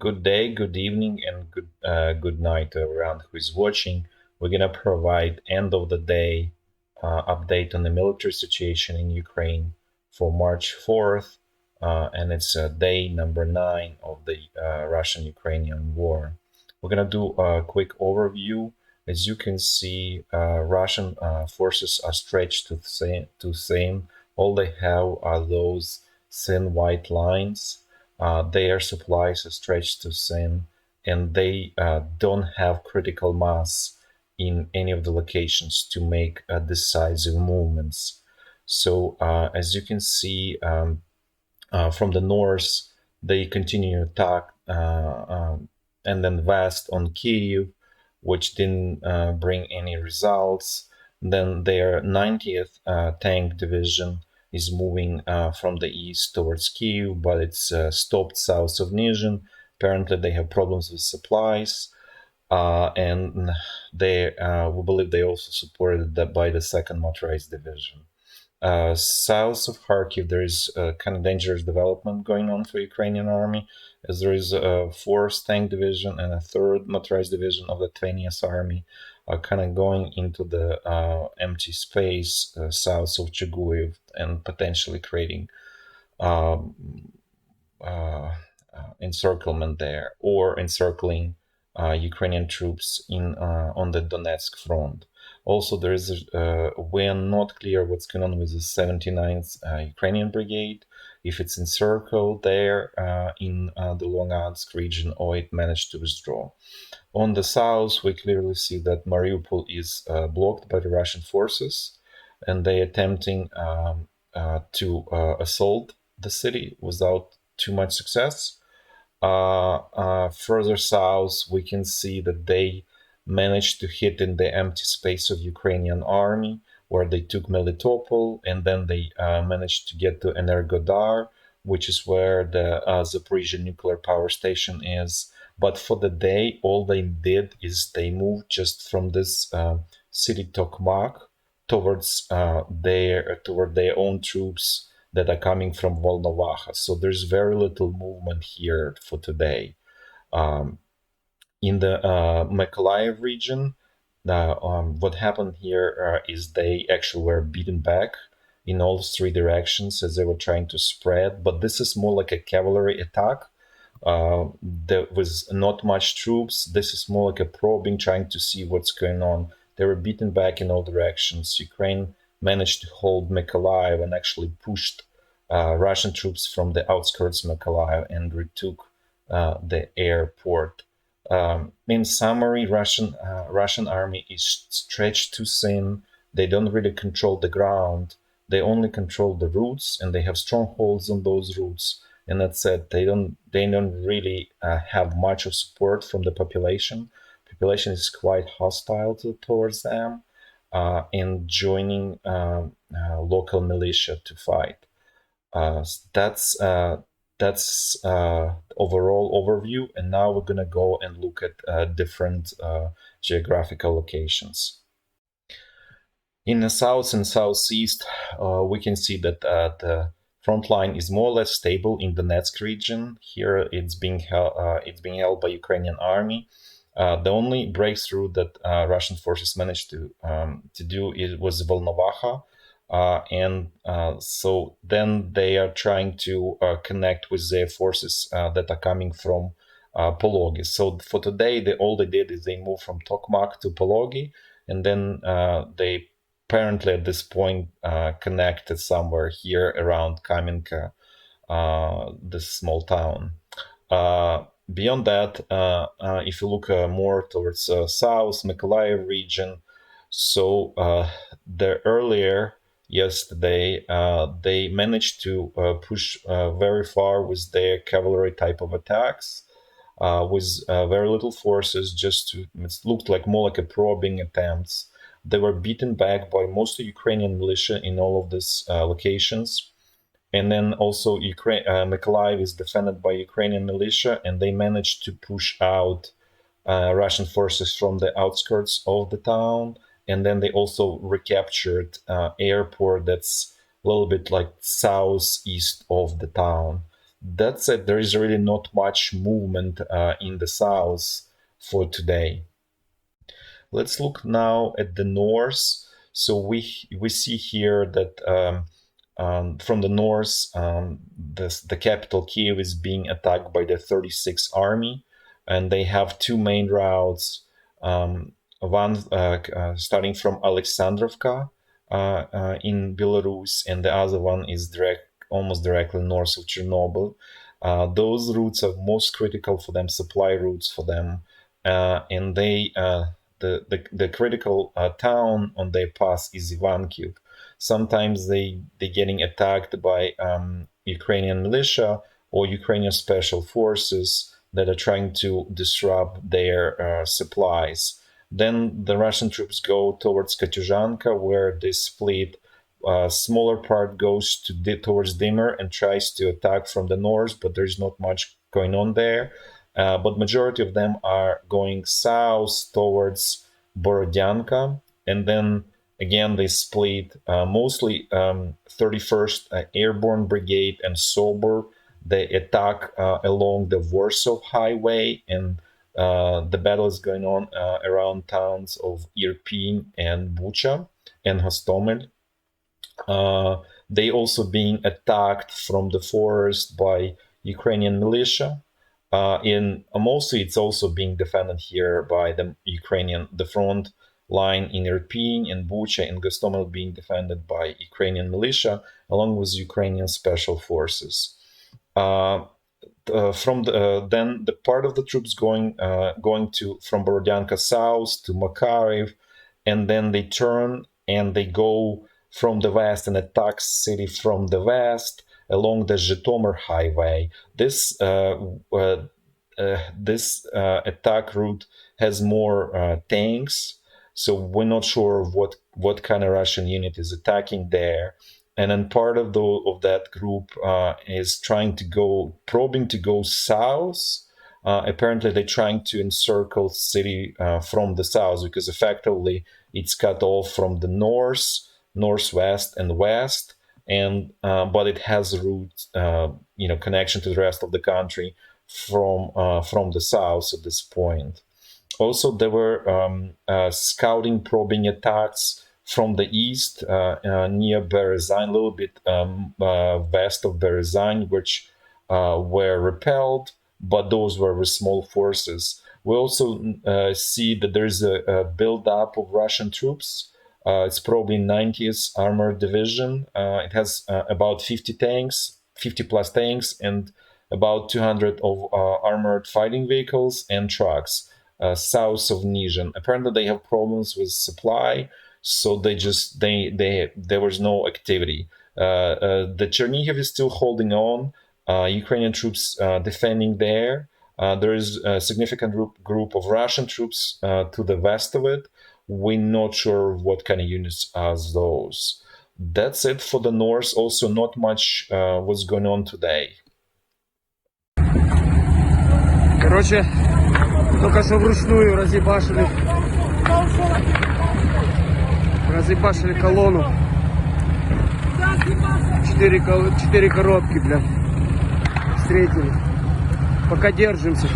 Good day, good evening, and good night to everyone who is watching. We're gonna provide end of the day update on the military situation in Ukraine for March 4th, and it's day number 9 of the Russian-Ukrainian war. We're gonna do a quick overview. As you can see, Russian forces are stretched to thin. All they have are those thin white lines. Their supplies are stretched to thin, and they don't have critical mass in any of the locations to make decisive movements. So as you can see from the north, they continue to attack and then west on Kyiv, which didn't bring any results. Then their 90th tank division is moving from the east towards Kyiv, but it's stopped south of Nizhyn. Apparently, they have problems with supplies, and we believe they also supported that by the second motorized division. South of Kharkiv, there is a kind of dangerous development going on for Ukrainian army, as there is a 4th tank division and a 3rd motorized division of the 20th army kind of going into the empty space south of Chiguyev and potentially creating encirclement there, or encircling Ukrainian troops on the Donetsk front. Also, there is we're not clear what's going on with the 79th Ukrainian Brigade, if it's encircled there in the Lugansk region or it managed to withdraw. On the south, we clearly see that Mariupol is blocked by the Russian forces, and they're attempting to assault the city without too much success. Further south, we can see that they managed to hit in the empty space of Ukrainian army, where they took Melitopol, and then they managed to get to Energodar, which is where the Zaporizhia nuclear power station is. But for the day, all they did is they moved just from this city Tokmak towards toward their own troops that are coming from Volnovakha. So there's very little movement here for today. In the Mykolayiv region, what happened here is they actually were beaten back in all 3 directions as they were trying to spread, but this is more like a cavalry attack. There was not much troops. This is more like a probing, trying to see what's going on. They were beaten back in all directions. Ukraine managed to hold Mykolayiv and actually pushed Russian troops from the outskirts of Mykolayiv and retook the airport. In summary, Russian army is stretched too thin. They don't really control the ground. They only control the routes, and they have strongholds on those routes. And that said, they don't really have much of support from the population. Population is quite hostile towards them, and joining local militia to fight. That's overall overview, and now we're gonna go and look at different geographical locations. In the south and southeast, we can see that the front line is more or less stable in the Donetsk region. Here, it's being held by Ukrainian army. The only breakthrough that Russian forces managed to do was Volnovakha. So then they are trying to connect with their forces that are coming from Pologi. So for today, all they did is they moved from Tokmak to Pologi, and then they apparently at this point connected somewhere here around Kamenka, this small town. Beyond that, if you look more towards south, Mykolayiv region, so yesterday, they managed to push very far with their cavalry type of attacks, with very little forces. It looked like more like a probing attempts. They were beaten back by most of Ukrainian militia in all of these locations. And then also Mykolayiv is defended by Ukrainian militia, and they managed to push out Russian forces from the outskirts of the town. And then they also recaptured airport that's a little bit like southeast of the town. That's it. There is really not much movement in the south for today. Let's look now at the north. So we see here that from the north, the capital Kyiv is being attacked by the 36th Army, and they have two main routes. One starting from Alexandrovka in Belarus, and the other one is almost directly north of Chernobyl. Those routes are most critical for them, supply routes for them, and they the critical town on their path is Ivankiv. Sometimes they're getting attacked by Ukrainian militia or Ukrainian special forces that are trying to disrupt their supplies. Then the Russian troops go towards Katyuzhanka, where they split. Smaller part goes towards Dimir and tries to attack from the north, but there's not much going on there. But majority of them are going south towards Borodyanka, and then again they split. Mostly 31st Airborne Brigade and Sobor, they attack along the Warsaw Highway, and the battle is going on around towns of Irpin and Bucha and Hostomel. They also being attacked from the forest by Ukrainian militia. Mostly it's also being defended here by the front line in Irpin and Bucha and Gostomel being defended by Ukrainian militia along with Ukrainian special forces. Then the part of the troops going from Borodyanka south to Mykolayiv, and then they turn and they go from the west and attack city from the west along the Zhytomyr highway. This attack route has more tanks, so we're not sure what kind of Russian unit is attacking there. And then part of that group is probing to go south. Apparently, they're trying to encircle city from the south because effectively it's cut off from the north, northwest, and west. And but it has a route, connection to the rest of the country from the south at this point. Also, there were scouting, probing attacks from the east near Berezyn, a little bit west of Berezyn, which were repelled, but those were with small forces. We also see that there's a build-up of Russian troops. It's probably 90th Armored Division. It has about 50 plus tanks, and about 200 of armored fighting vehicles and trucks south of Nizhyn. Apparently, they have problems with supply, so there was no activity. The Chernihiv is still holding on. Ukrainian troops defending there. There is a significant group of Russian troops to the west of it. We're not sure what kind of units are those. That's it for the north. Also, not much was going on today. Короче, только что вручную разъебашили колонну. 4 коробки, бля, встретили. Пока держимся.